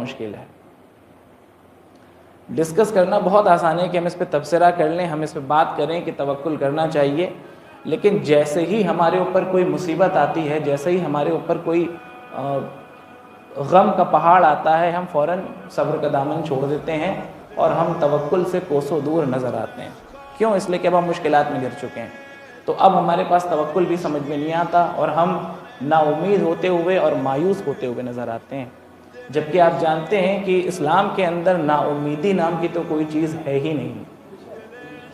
مشکل ہے۔ ڈسکس کرنا بہت آسان ہے کہ ہم اس پہ تبصرہ کر لیں، ہم اس پہ بات کریں کہ توکل کرنا چاہیے، لیکن جیسے ہی ہمارے اوپر کوئی مصیبت آتی ہے، جیسے ہی ہمارے اوپر کوئی غم کا پہاڑ آتا ہے، ہم فوراً صبر کا دامن چھوڑ دیتے ہیں اور ہم توکل سے کوسوں دور نظر آتے ہیں۔ کیوں؟ اس لیے کہ اب ہم مشکلات میں گر چکے ہیں، تو اب ہمارے پاس توکل بھی سمجھ میں نہیں آتا اور ہم نا امید ہوتے ہوئے اور مایوس ہوتے ہوئے نظر آتے ہیں، جبکہ آپ جانتے ہیں کہ اسلام کے اندر نا امیدی نام کی تو کوئی چیز ہے ہی نہیں۔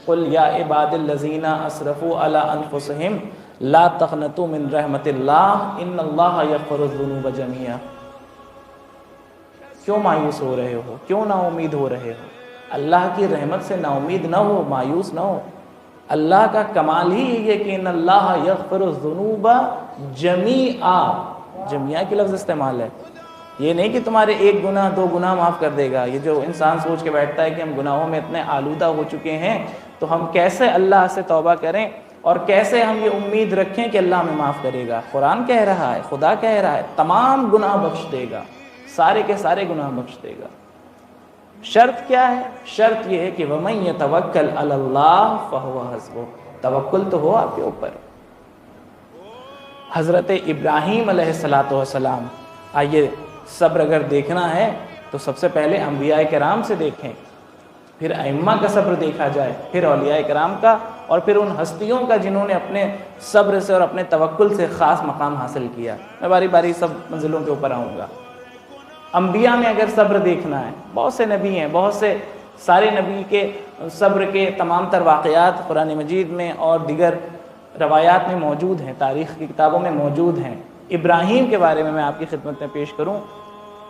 قل یا عباد الذین اسرفوا علی انفسہم لا تقنطوا من رحمت اللہ ان اللہ یغفر الذنوب جمیعا۔ کیوں مایوس ہو رہے ہو؟ کیوں نا امید ہو رہے ہو؟ اللہ کی رحمت سے نا امید نہ ہو، مایوس نہ ہو۔ اللہ کا کمال ہی یہ کہ ان اللہ یغفر الذنوب جمیعا، جمیعا کی لفظ استعمال ہے، یہ نہیں کہ تمہارے ایک گناہ دو گناہ معاف کر دے گا۔ یہ جو انسان سوچ کے بیٹھتا ہے کہ ہم گناہوں میں اتنے آلودہ ہو چکے ہیں تو ہم کیسے اللہ سے توبہ کریں اور کیسے ہم یہ امید رکھیں کہ اللہ ہمیں معاف کرے گا۔ قرآن کہہ رہا ہے، خدا کہہ رہا ہے تمام گناہ بخش دے گا، سارے کے سارے گناہ بخش دے گا۔ شرط کیا ہے؟ شرط یہ ہے کہ وَمَن يَتَوَكَّلْ عَلَى اللَّهِ فَهُوَ حَسْبُهُ، توکل تو ہو آپ کے اوپر۔ حضرت ابراہیم علیہ السلام، آئیے صبر اگر دیکھنا ہے تو سب سے پہلے انبیاء کرام سے دیکھیں، پھر ائمہ کا صبر دیکھا جائے، پھر اولیاء کرام کا، اور پھر ان ہستیوں کا جنہوں نے اپنے صبر سے اور اپنے توکل سے خاص مقام حاصل کیا۔ میں باری باری سب منزلوں کے اوپر آؤں گا۔ انبیاء میں اگر صبر دیکھنا ہے، بہت سے نبی ہیں، بہت سے سارے نبی کے صبر کے تمام تر واقعات قرآن مجید میں اور دیگر روایات میں موجود ہیں، تاریخ کی کتابوں میں موجود ہیں۔ ابراہیم کے بارے میں میں آپ کی خدمت میں پیش کروں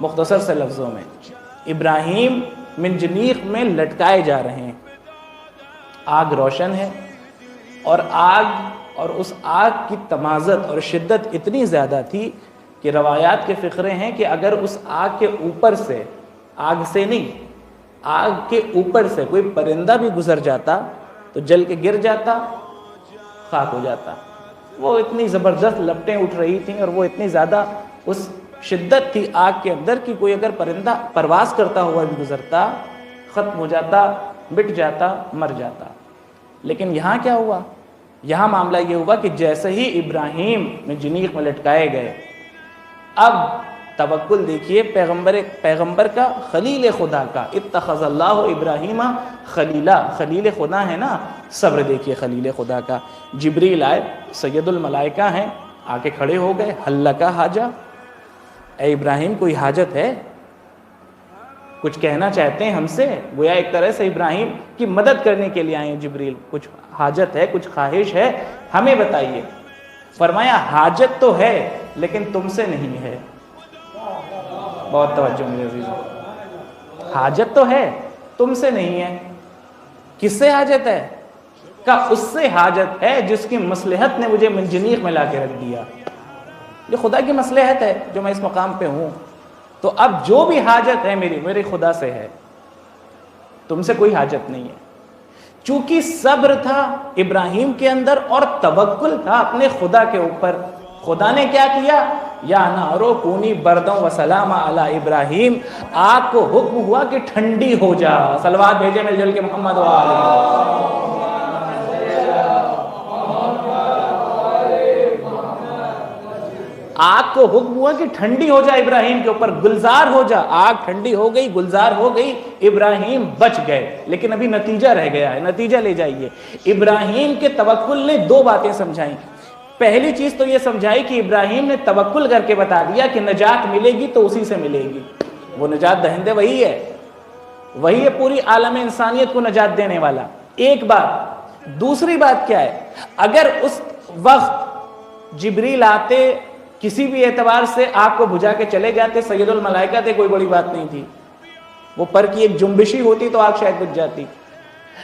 مختصر سے لفظوں میں۔ ابراہیم منجنیق میں لٹکائے جا رہے ہیں، آگ روشن ہے اور اس آگ کی تمازت اور شدت اتنی زیادہ تھی کہ روایات کے فقرے ہیں کہ اگر اس آگ کے اوپر سے، آگ سے نہیں، آگ کے اوپر سے کوئی پرندہ بھی گزر جاتا تو جل کے گر جاتا، خاک ہو جاتا۔ وہ اتنی زبردست لپٹیں اٹھ رہی تھیں اور وہ اتنی زیادہ اس شدت تھی آگ کے اندر کہ کوئی اگر پرندہ پرواز کرتا ہوا بھی گزرتا ختم ہو جاتا، مٹ جاتا، مر جاتا۔ لیکن یہاں کیا ہوا؟ یہاں معاملہ یہ ہوا کہ جیسے ہی ابراہیم منجنیق میں لٹکائے گئے، اب توکل دیکھیے پیغمبر کا، خلیل خدا کا، اتخذ اللہ ابراہیم خلیلا، خلیل خدا ہے نا۔ صبر دیکھیے خلیل خدا کا، جبریل آئے، سید الملائکہ ہیں، آ کے کھڑے ہو گئے، حل لک حاجہ، اے ابراہیم کوئی حاجت ہے؟ کچھ کہنا چاہتے ہیں ہم سے؟ گویا ایک طرح سے ابراہیم کی مدد کرنے کے لیے آئے ہیں جبریل، کچھ حاجت ہے، کچھ خواہش ہے، ہمیں بتائیے۔ فرمایا حاجت تو ہے لیکن تم سے نہیں ہے۔ بہت توجہ میرے عزیزوں، حاجت تو ہے تم سے نہیں ہے۔ کس سے حاجت ہے؟ کہ اس سے حاجت ہے جس کی مصلحت نے مجھے منجنیق میں لا کے رکھ دیا۔ یہ خدا کی مصلحت ہے جو میں اس مقام پہ ہوں، تو اب جو بھی حاجت ہے میرے خدا سے ہے، تم سے کوئی حاجت نہیں ہے۔ چونکہ صبر تھا ابراہیم کے اندر اور توکل تھا اپنے خدا کے اوپر، خدا نے کیا کیا؟ یا نارو کونی بردوں و سلام علی ابراہیم، آگ کو حکم ہوا کہ ٹھنڈی ہو جا۔ صلوات بھیجے مل جل کے محمد و آلہ۔ آگ کو حکم ہوا کہ ٹھنڈی ہو جا ابراہیم کے اوپر، گلزار ہو جا۔ آگ ٹھنڈی ہو گئی، گلزار ہو گئی، ابراہیم بچ گئے۔ لیکن ابھی نتیجہ رہ گیا ہے، نتیجہ لے جائیے۔ ابراہیم کے توکل نے دو باتیں سمجھائیں۔ پہلی چیز تو یہ سمجھائی کہ ابراہیم نے توکل کر کے بتا دیا کہ نجات ملے گی تو اسی سے ملے گی، وہ نجات دہندے وہی ہے، وہی ہے پوری عالم انسانیت کو نجات دینے والا۔ ایک بات۔ دوسری بات کیا ہے؟ اگر اس وقت جبریل آتے، کسی بھی اعتبار سے آگ کو بجھا کے چلے جاتے، سید الملائکہ تھے، کوئی بڑی بات نہیں تھی، وہ پر کی ایک جنبشی ہوتی تو آگ شاید بجھ جاتی۔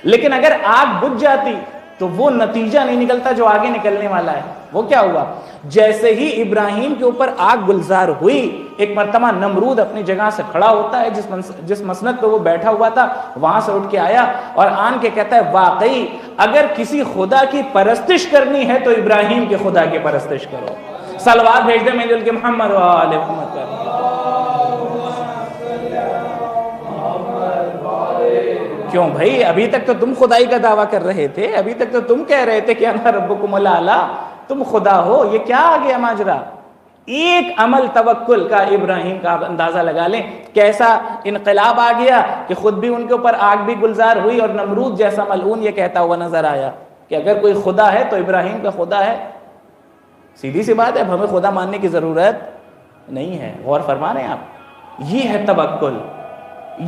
لیکن اگر آگ بجھ جاتی تو وہ نتیجہ نہیں نکلتا جو آگے نکلنے والا ہے۔ وہ کیا ہوا؟ جیسے ہی ابراہیم کے اوپر آگ گلزار ہوئی، ایک مرتبہ نمرود اپنی جگہ سے کھڑا ہوتا ہے، جس مسند پہ وہ بیٹھا ہوا تھا وہاں سے اٹھ کے آیا اور آن کے کہتا ہے واقعی اگر کسی خدا کی پرستش کرنی ہے تو ابراہیم کے خدا کی پرستش کرو۔ صلوات بھیج دے میرے کے محمد و آل محمد پر۔ کیوں بھائی، ابھی تک تو تم خدائی کا دعویٰ کر رہے تھے، ابھی تک تو تم کہہ رہے تھے کہ انا ربکم الاعلی، تم خدا ہو، یہ کیا آ گیا ماجرا؟ ایک عمل توکل کا ابراہیم کا آپ اندازہ لگا لیں کیسا انقلاب آ گیا کہ خود بھی ان کے اوپر آگ بھی گلزار ہوئی، اور نمرود جیسا ملعون یہ کہتا ہوا نظر آیا کہ اگر کوئی خدا ہے تو ابراہیم کا خدا ہے۔ سیدھی سی بات ہے، اب ہمیں خدا ماننے کی ضرورت نہیں ہے۔ غور فرما رہے ہیں آپ، یہ ہے توکل،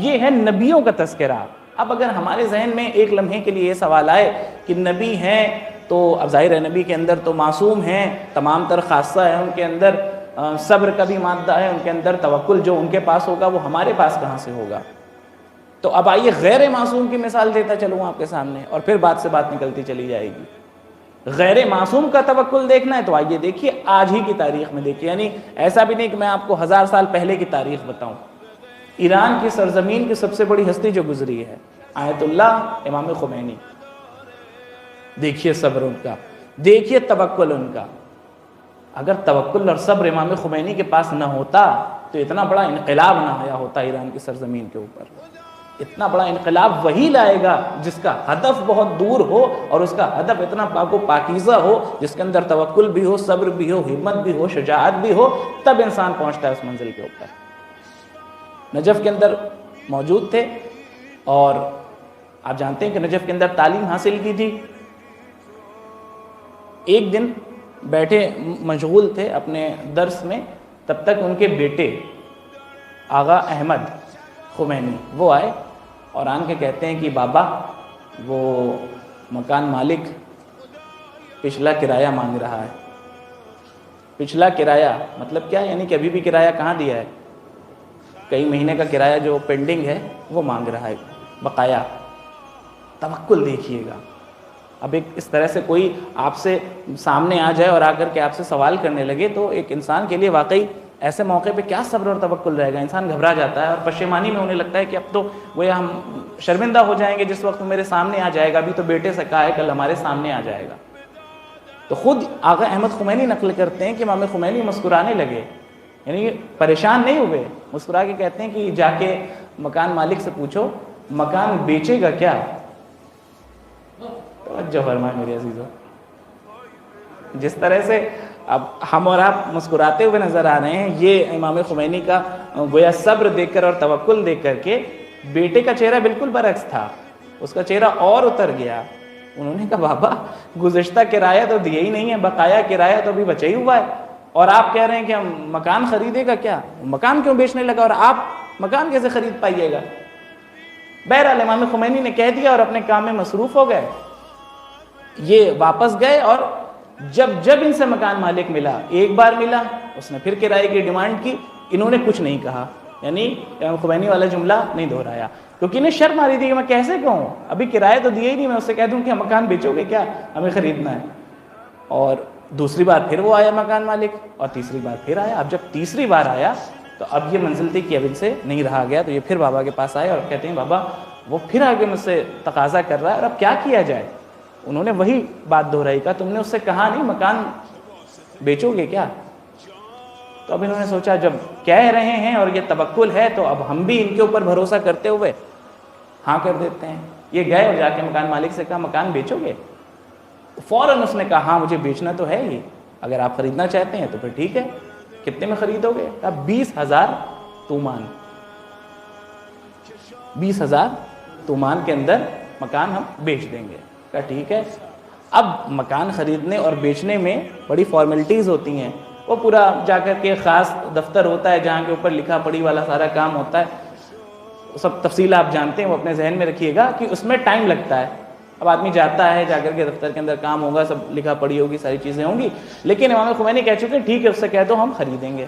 یہ ہے نبیوں کا تذکرہ۔ اب اگر ہمارے ذہن میں ایک لمحے کے لیے یہ سوال آئے کہ نبی ہیں تو اب ظاہر ہے نبی کے اندر تو معصوم ہیں، تمام تر خاصہ ہے ان کے اندر، صبر کا بھی مادہ ہے ان کے اندر، توکل جو ان کے پاس ہوگا وہ ہمارے پاس کہاں سے ہوگا؟ تو اب آئیے غیر معصوم کی مثال دیتا چلوں آپ کے سامنے، اور پھر بات سے بات نکلتی چلی جائے گی۔ غیر معصوم کا توکل دیکھنا ہے تو آئیے دیکھیے آج ہی کی تاریخ میں دیکھیے، یعنی ایسا بھی نہیں کہ میں آپ کو 1000 سال پہلے کی تاریخ بتاؤں۔ ایران کی سرزمین کی سب سے بڑی ہستی جو گزری ہے، آیت اللہ امام خمینی، دیکھیے صبر ان کا، دیکھیے توکل ان کا۔ اگر توکل اور صبر امام خمینی کے پاس نہ ہوتا تو اتنا بڑا انقلاب نہ آیا ہوتا ایران کی سرزمین کے اوپر۔ اتنا بڑا انقلاب وہی لائے گا جس کا ہدف بہت دور ہو، اور اس کا ہدف اتنا پاک و پاکیزہ ہو، جس کے اندر توکل بھی ہو، صبر بھی ہو، ہمت بھی ہو، شجاعت بھی ہو، تب انسان پہنچتا ہے اس منزل کے اوپر۔ نجف کے اندر موجود تھے، اور آپ جانتے ہیں کہ نجف کے اندر تعلیم حاصل کی تھی۔ ایک دن بیٹھے مشغول تھے اپنے درس میں، تب تک ان کے بیٹے آغا احمد خمینی وہ آئے اور آن کے کہتے ہیں کہ بابا وہ مکان مالک پچھلا کرایہ مانگ رہا ہے۔ پچھلا کرایہ مطلب کیا؟ یعنی کہ ابھی بھی کرایہ کہاں دیا ہے، کئی مہینے کا کرایہ جو پینڈنگ ہے وہ مانگ رہا ہے بقایا۔ توکل دیکھیے گا۔ اب ایک اس طرح سے کوئی آپ سے سامنے آ جائے اور آ کر کے آپ سے سوال کرنے لگے تو ایک انسان کے لیے واقعی ایسے موقع پہ کیا صبر اور توکل رہے گا؟ انسان گھبرا جاتا ہے اور پشیمانی میں انہیں لگتا ہے کہ اب تو گویا ہم شرمندہ ہو جائیں گے جس وقت میرے سامنے آ جائے گا، ابھی تو بیٹے سے کہا ہے کل ہمارے سامنے آ جائے گا۔ تو خود آغا احمد خمینی نقل کرتے ہیں کہ امام خمینی مسکرانے لگے، یعنی پریشان نہیں ہوئے، مسکرا کے کہتے ہیں کہ جا کے مکان مالک سے پوچھو مکان بیچے گا کیا؟ توجہ فرمائے میرے عزیزو، جس طرح سے اب ہم اور آپ مسکراتے ہوئے نظر آ رہے ہیں، یہ امام خمینی کا گویا صبر دیکھ کر اور توکل دیکھ کر کے بیٹے کا چہرہ بالکل برعکس تھا، اس کا چہرہ اور اتر گیا۔ انہوں نے کہا بابا گزشتہ کرایہ تو دیا ہی نہیں ہے، بقایا کرایہ تو ابھی بچا ہی ہوا ہے، اور آپ کہہ رہے ہیں کہ ہم مکان خریدے گا کیا؟ مکان کیوں بیچنے لگا، اور آپ مکان کیسے خرید پائیے گا؟ بہرحال امام خمینی نے کہہ دیا اور اپنے کام میں مصروف ہو گئے۔ یہ واپس گئے اور جب ان سے مکان مالک ملا، ایک بار ملا اس نے پھر کرائے کی ڈیمانڈ کی، انہوں نے کچھ نہیں کہا، یعنی امام خمینی والا جملہ نہیں دہرایا، کیونکہ انہیں شرم آ رہی تھی کہ میں کیسے کہوں، ابھی کرایہ تو دیا ہی نہیں، میں اس سے کہہ دوں کہ مکان بیچو گے کیا، ہمیں خریدنا ہے۔ اور دوسری بار پھر وہ آیا مکان مالک، اور تیسری بار پھر آیا۔ اب جب تیسری بار آیا تو اب یہ منزل تھی کہ اب ان سے نہیں رہا گیا، تو یہ پھر بابا کے پاس آئے اور کہتے ہیں بابا وہ پھر آگے مجھ سے تقاضا کر رہا ہے اور اب کیا کیا جائے؟ انہوں نے وہی بات دہرائی، کہا تم نے اس سے کہا نہیں مکان بیچو گے کیا؟ تو اب انہوں نے سوچا جب کہہ رہے ہیں اور یہ توکل ہے تو اب ہم بھی ان کے اوپر بھروسہ کرتے ہوئے ہاں کر دیتے ہیں۔ یہ گئے اور جا کے مکان مالک سے کہا مکان بیچو گے؟ فوراً اس نے کہا ہاں مجھے بیچنا تو ہے ہی، اگر آپ خریدنا چاہتے ہیں تو پھر ٹھیک ہے، کتنے میں خریدو گے؟ کہا 20,000 تومان، 20,000 تومان کے اندر مکان ہم بیچ دیں گے۔ کہا ٹھیک ہے۔ اب مکان خریدنے اور بیچنے میں بڑی فارمیلٹیز ہوتی ہیں، وہ پورا جا کر کے خاص دفتر ہوتا ہے جہاں کے اوپر لکھا پڑھی والا سارا کام ہوتا ہے، سب تفصیل آپ جانتے ہیں، وہ اپنے ذہن میں رکھیے گا کہ اس میں ٹائم لگتا ہے۔ اب آدمی جاتا ہے، جا کر کے دفتر کے اندر کام ہوگا، سب لکھا پڑھی ہوگی، ساری چیزیں ہوں گی، لیکن امام خمینی کہہ چکے ٹھیک ہے اس سے کہہ دو ہم خریدیں گے۔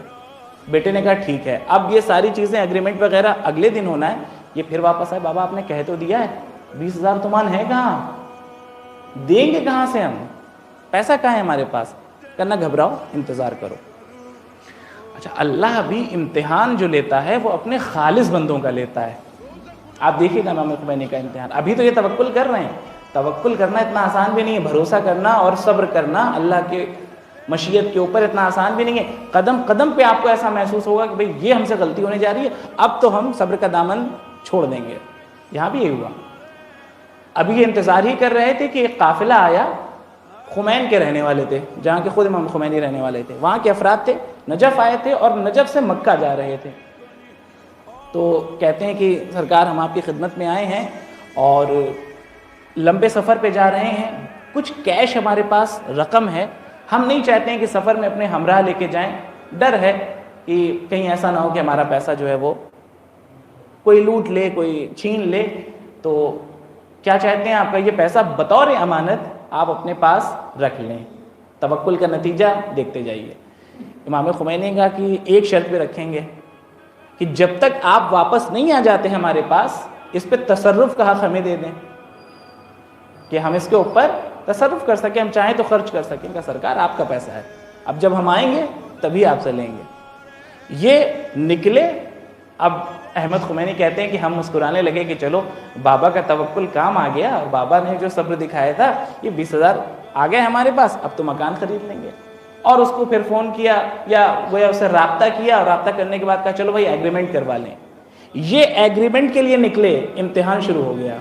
بیٹے نے کہا ٹھیک ہے۔ اب یہ ساری چیزیں ایگریمنٹ وغیرہ اگلے دن ہونا ہے، یہ پھر واپس آئے، بابا آپ نے کہہ تو دیا ہے، 20,000 تومان ہے کہاں، دیں گے کہاں سے ہم، پیسہ کہاں ہے ہمارے پاس؟ کرنا گھبراؤ، انتظار کرو۔ اچھا، اللہ بھی امتحان جو لیتا ہے وہ اپنے خالص بندوں کا لیتا ہے۔ آپ دیکھیے گا امام خمینی کا امتحان، ابھی تو یہ توکل کر رہے ہیں، توکل کرنا اتنا آسان بھی نہیں ہے، بھروسہ کرنا اور صبر کرنا اللہ کے مشیت کے اوپر اتنا آسان بھی نہیں ہے۔ قدم قدم پہ آپ کو ایسا محسوس ہوگا کہ بھئی یہ ہم سے غلطی ہونے جا رہی ہے، اب تو ہم صبر کا دامن چھوڑ دیں گے۔ یہاں بھی یہ ہوا، ابھی یہ انتظار ہی کر رہے تھے کہ ایک قافلہ آیا، خمین کے رہنے والے تھے، جہاں کے خود امام خمینی رہنے والے تھے، وہاں کے افراد تھے، نجف آئے تھے اور نجف سے مکہ جا رہے تھے. تو کہتے ہیں کہ سرکار ہم آپ کی خدمت میں آئے ہیں اور لمبے سفر پہ جا رہے ہیں، کچھ کیش ہمارے پاس رقم ہے، ہم نہیں چاہتے ہیں کہ سفر میں اپنے ہمراہ لے کے جائیں، ڈر ہے کہ کہیں ایسا نہ ہو کہ ہمارا پیسہ جو ہے وہ کوئی لوٹ لے، کوئی چھین لے. تو کیا چاہتے ہیں آپ کا یہ پیسہ بطور امانت آپ اپنے پاس رکھ لیں، توکل کا نتیجہ دیکھتے جائیے. امام خمینی نے کہا کہ ایک شرط پہ رکھیں گے کہ جب تک آپ واپس نہیں آ جاتے ہمارے پاس، اس پہ تصرف کا حق ہمیں دے دیں کہ ہم اس کے اوپر تصرف کر سکیں، ہم چاہیں تو خرچ کر سکیں. کہ سرکار آپ کا پیسہ ہے، اب جب ہم آئیں گے تبھی آپ سے لیں گے. یہ نکلے. اب احمد خمینی کہتے ہیں کہ ہم مسکرانے لگے کہ چلو بابا کا توکل کام آ گیا، بابا نے جو صبر دکھایا تھا، یہ 20,000 آ گئے ہمارے پاس، اب تو مکان خرید لیں گے. اور اس کو پھر فون کیا یا وہ اسے رابطہ کیا، اور رابطہ کرنے کے بعد کہا چلو بھائی ایگریمنٹ کروا لیں. یہ ایگریمنٹ کے لیے نکلے، امتحان شروع ہو گیا.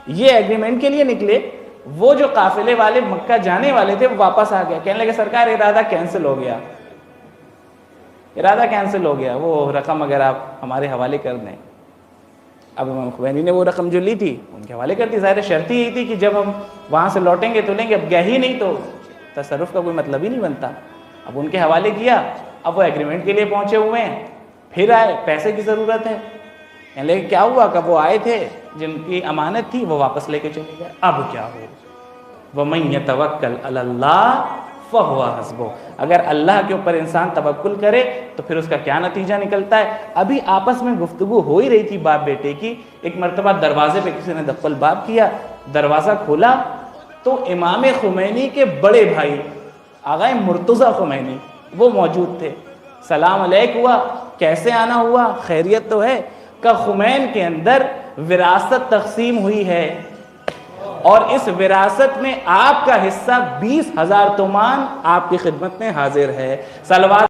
یہ ایگریمنٹ کے لیے نکلے، وہ جو قافلے والے مکہ جانے والے تھے وہ واپس آ گئے، کہنے لگے سرکار ارادہ کینسل ہو گیا، ارادہ کینسل ہو گیا، وہ رقم اگر آپ ہمارے حوالے کر دیں. اب امام خمینی نے وہ رقم جو لی تھی ان کے حوالے کر دی. ظاہر شرط ہی تھی کہ جب ہم وہاں سے لوٹیں گے تو لیں گے، اب گئے ہی نہیں تو تصرف کا کوئی مطلب ہی نہیں بنتا. اب ان کے حوالے کیا. اب وہ ایگریمنٹ کے لیے پہنچے ہوئے ہیں، پھر آئے، پیسے کی ضرورت ہے. لیکن کیا ہوا کہ وہ آئے تھے جن کی امانت تھی وہ واپس لے کے چلے گئے. اب کیا ہو؟ وَمَن يَتَوَكَّلْ عَلَى اللَّهِ فَهُوَ حَسْبُهُ. اگر اللہ کے اوپر انسان توکل کرے تو پھر اس کا کیا نتیجہ نکلتا ہے. ابھی آپس میں گفتگو ہو ہی رہی تھی باپ بیٹے کی. ایک مرتبہ دروازے پہ کسی نے دق الباب کیا، دروازہ کھولا تو امام خمینی کے بڑے بھائی آغا مرتضیٰ خمینی وہ موجود تھے. سلام علیک ہوا، کیسے آنا ہوا، خیریت تو ہے؟ کہ خمین کے اندر وراثت تقسیم ہوئی ہے اور اس وراثت میں آپ کا حصہ 20,000 تومان آپ کی خدمت میں حاضر ہے. صلوات